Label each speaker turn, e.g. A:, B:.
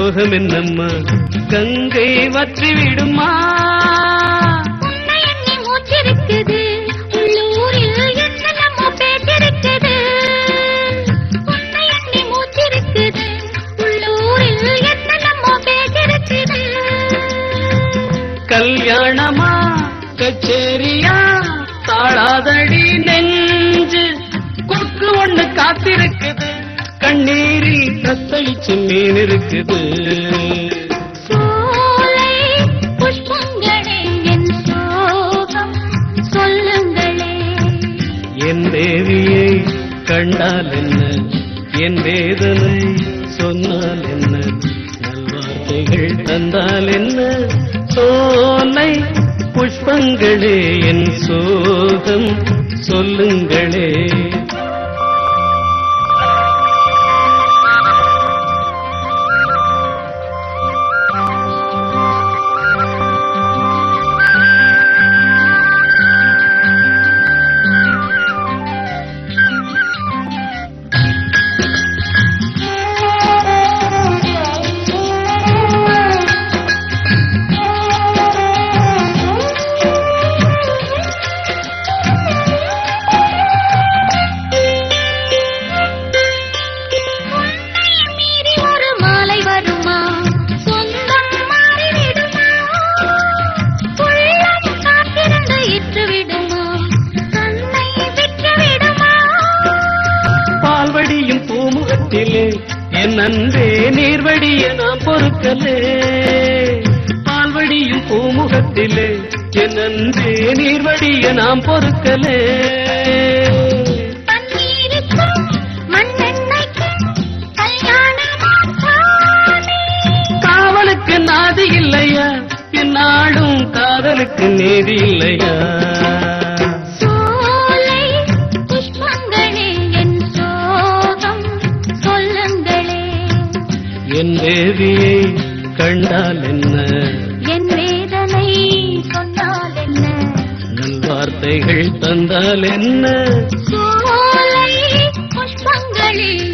A: சோகம் என்னம்மா கங்கை வற்றி விடுமா
B: உன்னை எண்ணி மூச்சிருக்குது உள்ளூரில் என்னென்னமோ பேச்சிருக்குது உன்னை எண்ணி மூச்சிருக்குது உள்ளூரில் என்னென்னமோ பேச்சிருக்குது
A: கல்யாணமா கச்சேரியா தாழாதடி நெஞ்சு கொக்கு ஒண்ணு காத்திருக்குது கண்ணீரில் தத்தளிச்சு மீன் இருக்குது
B: சோலை புஷ்பங்களே என் சோகம் சொல்லுங்களே
A: என் தேவியை கண்டால் என்ன என் வேதனை சொன்னால் என்ன நல்வார்த்தைகள் தந்தால் என்ன சோலை புஷ்பங்களே என் சோகம் சொல்லுங்களே என் அன்பே நீர்வடிய நாம் பொறுக்கலே பால்வடியும் பூமுகத்திலே என் அன்பே நீர்வடிய நாம் பொறுக்கலே காவலுக்கு நாதி இல்லையா என் நாடும் காதலுக்கு நீதி இல்லையா என் தேவியை கண்டால் என்ன
B: என் வேதனை சொன்னால் என்ன
A: நல்வார்த்தைகள் தந்தால் என்ன
B: சோலை புஷ்பங்களில்